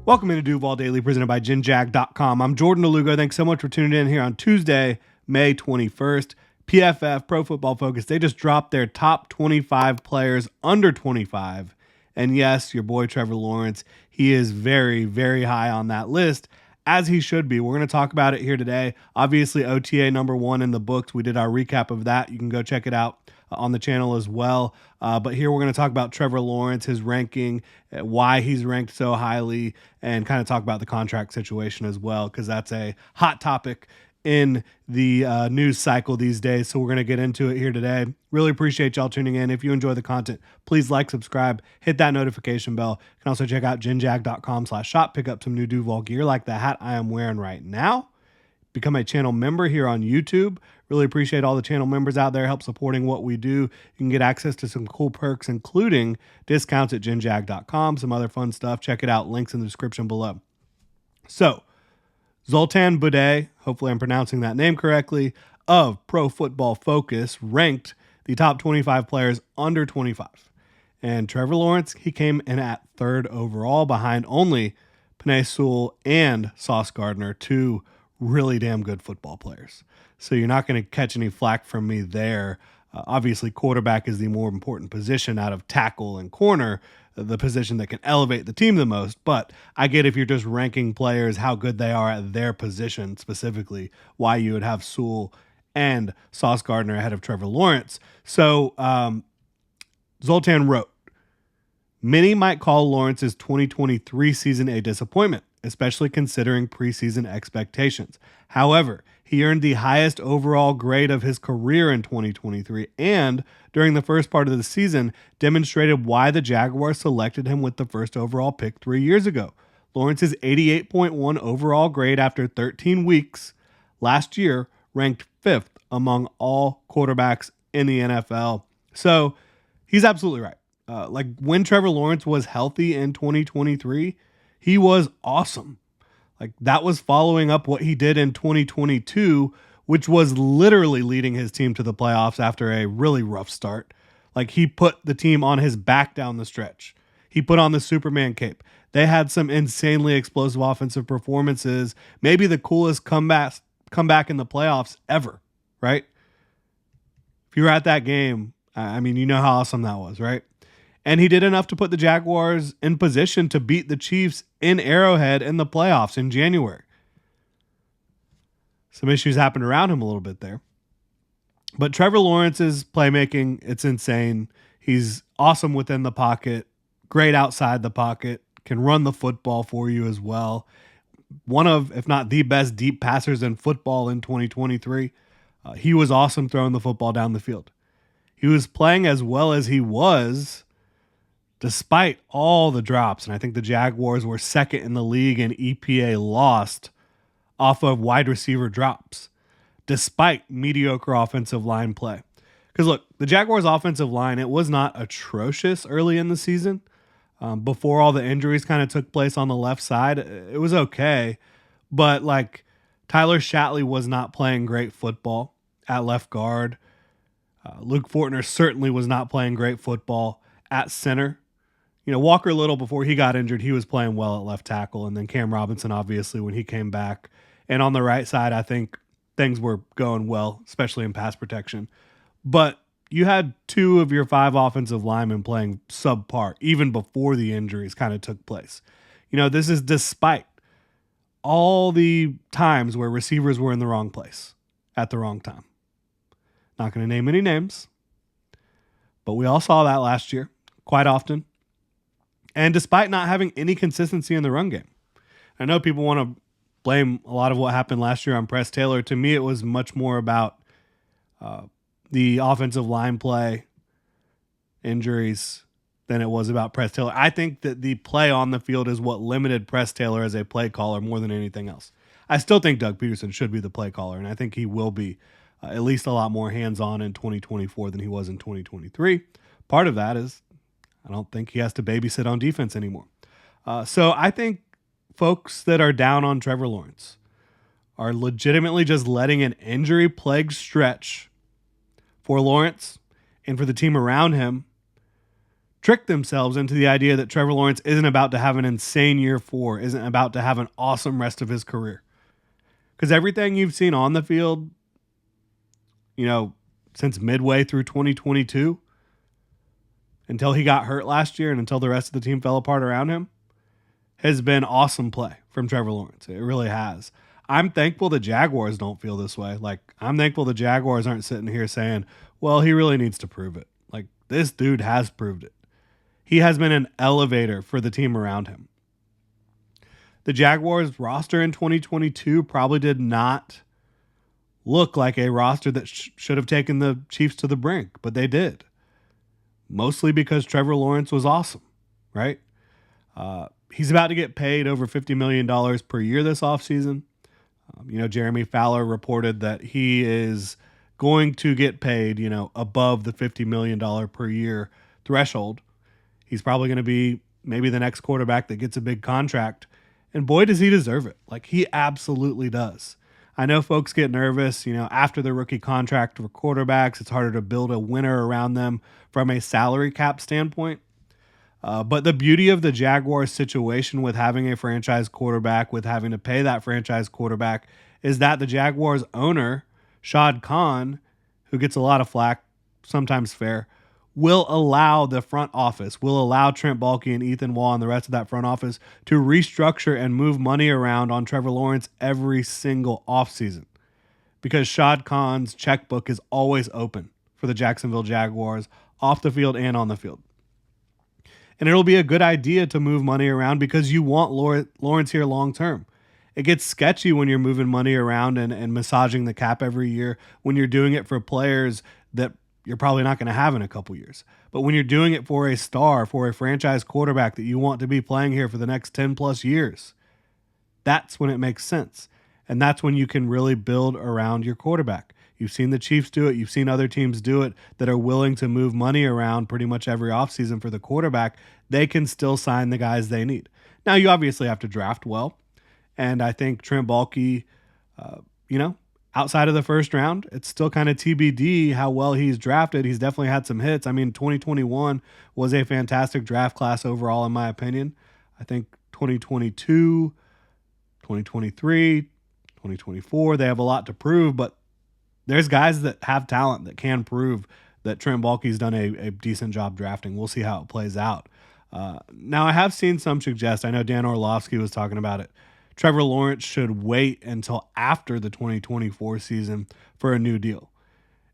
Welcome into Duval Daily, presented by GenJag.com. I'm Jordan DeLugo. Thanks so much for tuning in here on Tuesday, May 21st. PFF, Pro Football Focus, they just dropped their top 25 players under 25. And yes, your boy Trevor Lawrence, he is very, very high on that list, as he should be. We're going to talk about it here today. Obviously, OTA number 1 in the books. We did our recap of that. You can go check it out on the channel as well. But here we're going to talk about Trevor Lawrence, his ranking, why he's ranked so highly, and kind of talk about the contract situation as well, because that's a hot topic in the news cycle these days. So we're going to get into it here today. Really appreciate y'all tuning in. If you enjoy the content, please like, subscribe, hit that notification bell. You can also check out genjag.com/shop, pick up some new Duval gear like the hat I am wearing right now. Become a channel member here on YouTube. Really appreciate all the channel members out there help supporting what we do. You can get access to some cool perks, including discounts at genjag.com, some other fun stuff. Check it out. Links in the description below. So, Zoltan Budai, hopefully I'm pronouncing that name correctly, of Pro Football Focus, ranked the top 25 players under 25. And Trevor Lawrence, he came in at 3rd overall, behind only Penei Sewell and Sauce Gardner, two really damn good football players. So you're not going to catch any flack from me there. Obviously, quarterback is the more important position out of tackle and corner, the position that can elevate the team the most. But I get, if you're just ranking players, how good they are at their position specifically, why you would have Sewell and Sauce Gardner ahead of Trevor Lawrence. So Zoltan wrote, many might call Lawrence's 2023 season a disappointment, especially considering preseason expectations. However, he earned the highest overall grade of his career in 2023 and, during the first part of the season, demonstrated why the Jaguars selected him with the first overall pick 3 years ago. Lawrence's 88.1 overall grade after 13 weeks last year ranked 5th among all quarterbacks in the NFL. So he's absolutely right. When Trevor Lawrence was healthy in 2023, he was awesome. That was following up what he did in 2022, which was literally leading his team to the playoffs after a really rough start. He put the team on his back down the stretch. He put on the Superman cape. They had some insanely explosive offensive performances, maybe the coolest comeback in the playoffs ever, right? If you were at that game, I mean, you know how awesome that was, right? And he did enough to put the Jaguars in position to beat the Chiefs in Arrowhead in the playoffs in January. Some issues happened around him a little bit there. But Trevor Lawrence's playmaking, it's insane. He's awesome within the pocket, great outside the pocket, can run the football for you as well. One of, if not the best deep passers in football in 2023. He was awesome throwing the football down the field. He was playing as well as he was despite all the drops. And I think the Jaguars were 2nd in the league in EPA lost off of wide receiver drops, despite mediocre offensive line play. Because look, the Jaguars offensive line, it was not atrocious early in the season. Before all the injuries kind of took place on the left side, it was okay. But Tyler Shatley was not playing great football at left guard. Luke Fortner certainly was not playing great football at center. Walker Little, before he got injured, he was playing well at left tackle. And then Cam Robinson, obviously, when he came back. And on the right side, I think things were going well, especially in pass protection. But you had 2 of your 5 offensive linemen playing subpar, even before the injuries kind of took place. This is despite all the times where receivers were in the wrong place at the wrong time. Not going to name any names, but we all saw that last year quite often. And despite not having any consistency in the run game. I know people want to blame a lot of what happened last year on Press Taylor. To me, it was much more about the offensive line play, injuries, than it was about Press Taylor. I think that the play on the field is what limited Press Taylor as a play caller more than anything else. I still think Doug Peterson should be the play caller, and I think he will be at least a lot more hands-on in 2024 than he was in 2023. Part of that is I don't think he has to babysit on defense anymore. So I think folks that are down on Trevor Lawrence are legitimately just letting an injury-plagued stretch for Lawrence and for the team around him trick themselves into the idea that Trevor Lawrence isn't about to have an insane year 4, isn't about to have an awesome rest of his career. Because everything you've seen on the field, since midway through 2022, until he got hurt last year and until the rest of the team fell apart around him, has been awesome play from Trevor Lawrence. It really has. I'm thankful the Jaguars don't feel this way. I'm thankful the Jaguars aren't sitting here saying, well, he really needs to prove it. This dude has proved it. He has been an elevator for the team around him. The Jaguars roster in 2022 probably did not look like a roster that should have taken the Chiefs to the brink, but they did. Mostly because Trevor Lawrence was awesome, right? He's about to get paid over $50 million per year this offseason. Jeremy Fowler reported that he is going to get paid, above the $50 million per year threshold. He's probably going to be maybe the next quarterback that gets a big contract. And boy, does he deserve it. He absolutely does. I know folks get nervous, after the rookie contract for quarterbacks, it's harder to build a winner around them from a salary cap standpoint. But the beauty of the Jaguars situation with having a franchise quarterback, with having to pay that franchise quarterback, is that the Jaguars owner, Shad Khan, who gets a lot of flack, sometimes fair, will allow the front office, will allow Trent Baalke and Ethan Wall and the rest of that front office to restructure and move money around on Trevor Lawrence every single offseason. Because Shad Khan's checkbook is always open for the Jacksonville Jaguars, off the field and on the field. And it'll be a good idea to move money around because you want Lawrence here long term. It gets sketchy when you're moving money around and massaging the cap every year when you're doing it for players that you're probably not going to have in a couple years. But when you're doing it for a star, for a franchise quarterback that you want to be playing here for the next 10 plus years, that's when it makes sense. And that's when you can really build around your quarterback. You've seen the Chiefs do it. You've seen other teams do it that are willing to move money around pretty much every offseason for the quarterback. They can still sign the guys they need. Now, you obviously have to draft well. And I think Trent Baalke, outside of the first round, it's still kind of TBD how well he's drafted. He's definitely had some hits. 2021 was a fantastic draft class overall, in my opinion. I think 2022, 2023, 2024, they have a lot to prove, but there's guys that have talent that can prove that Trent Baalke's done a decent job drafting. We'll see how it plays out. Now, I have seen some suggest, I know Dan Orlovsky was talking about it, Trevor Lawrence should wait until after the 2024 season for a new deal.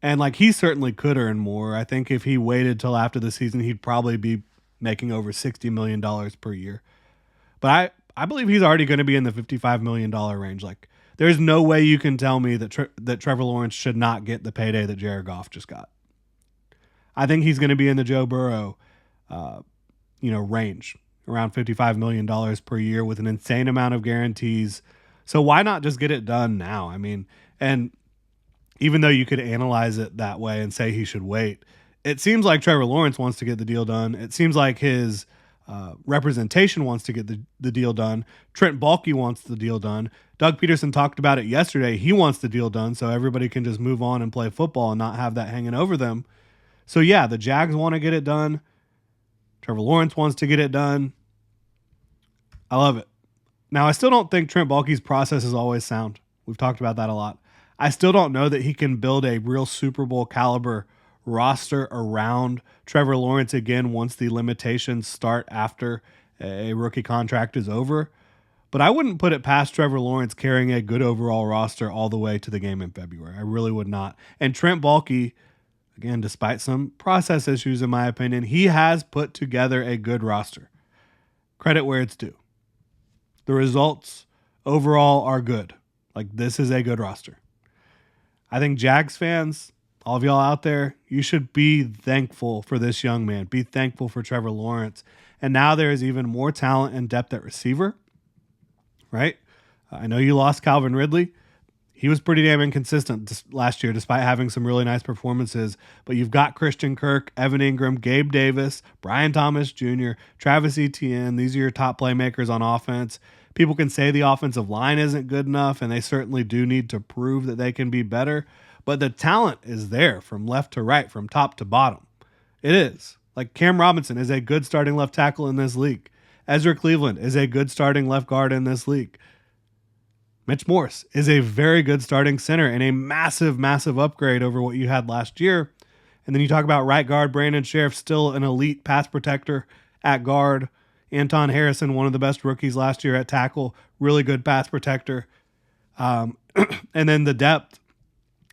And he certainly could earn more. I think if he waited till after the season, he'd probably be making over $60 million per year. But I believe he's already going to be in the $55 million range. There's no way you can tell me that that Trevor Lawrence should not get the payday that Jared Goff just got. I think he's going to be in the Joe Burrow, range, around $55 million per year with an insane amount of guarantees. So why not just get it done now? And even though you could analyze it that way and say he should wait, it seems like Trevor Lawrence wants to get the deal done. It seems like his representation wants to get the deal done. Trent Baalke wants the deal done. Doug Peterson talked about it yesterday. He wants the deal done so everybody can just move on and play football and not have that hanging over them. So yeah, the Jags want to get it done. Trevor Lawrence wants to get it done. I love it. Now, I still don't think Trent Baalke's process is always sound. We've talked about that a lot. I still don't know that he can build a real Super Bowl caliber roster around Trevor Lawrence again once the limitations start after a rookie contract is over. But I wouldn't put it past Trevor Lawrence carrying a good overall roster all the way to the game in February. I really would not. And Trent Baalke, again, despite some process issues in my opinion, he has put together a good roster. Credit where it's due. The results overall are good. This is a good roster. I think Jags fans, all of y'all out there, you should be thankful for this young man. Be thankful for Trevor Lawrence. And now there is even more talent and depth at receiver, right? I know you lost Calvin Ridley. He was pretty damn inconsistent last year despite having some really nice performances. But you've got Christian Kirk, Evan Ingram, Gabe Davis, Brian Thomas Jr., Travis Etienne. These are your top playmakers on offense. People can say the offensive line isn't good enough, and they certainly do need to prove that they can be better. But the talent is there from left to right, from top to bottom. It is. Like Cam Robinson is a good starting left tackle in this league. Ezra Cleveland is a good starting left guard in this league. Mitch Morse is a very good starting center and a massive, massive upgrade over what you had last year. And then you talk about right guard, Brandon Sheriff, still an elite pass protector at guard. Anton Harrison, one of the best rookies last year at tackle, really good pass protector. And then the depth,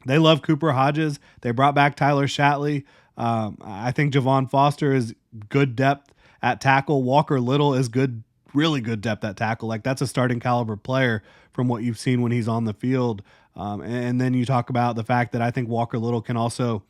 they love Cooper Hodges. They brought back Tyler Shatley. I think Javon Foster is good depth at tackle. Walker Little is good, really good depth at tackle. Like that's a starting caliber player from what you've seen when he's on the field. And then you talk about the fact that I think Walker Little can also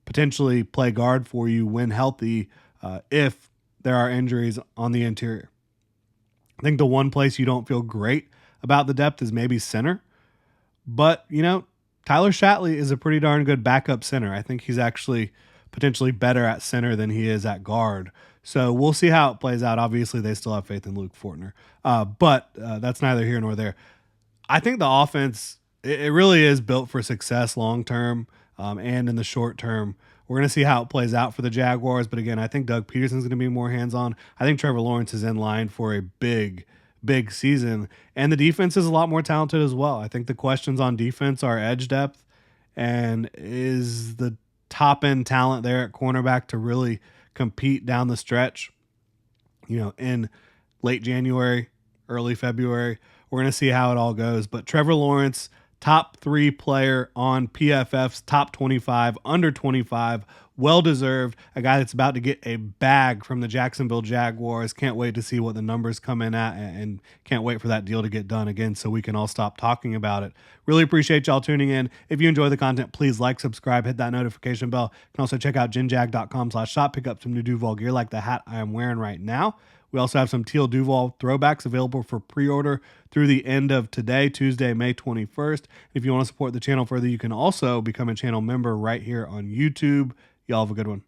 potentially play guard for you when healthy if there are injuries on the interior. I think the one place you don't feel great about the depth is maybe center. But, Tyler Shatley is a pretty darn good backup center. I think he's actually potentially better at center than he is at guard. So we'll see how it plays out. Obviously, they still have faith in Luke Fortner. But that's neither here nor there. I think the offense, it really is built for success long term and in the short term. We're going to see how it plays out for the Jaguars. But again, I think Doug Peterson's going to be more hands-on. I think Trevor Lawrence is in line for a big season. And the defense is a lot more talented as well. I think the questions on defense are edge depth and is the top-end talent there at cornerback to really compete down the stretch, in late January, early February. We're going to see how it all goes. But Trevor Lawrence, top 3 player on PFF's top 25, under 25, well-deserved. A guy that's about to get a bag from the Jacksonville Jaguars. Can't wait to see what the numbers come in at and can't wait for that deal to get done again so we can all stop talking about it. Really appreciate y'all tuning in. If you enjoy the content, please like, subscribe, hit that notification bell. You can also check out ginjag.com/shop, pick up some new Duval gear like the hat I am wearing right now. We also have some teal Duval throwbacks available for pre-order through the end of today, Tuesday, May 21st. If you want to support the channel further, you can also become a channel member right here on YouTube. Y'all have a good one.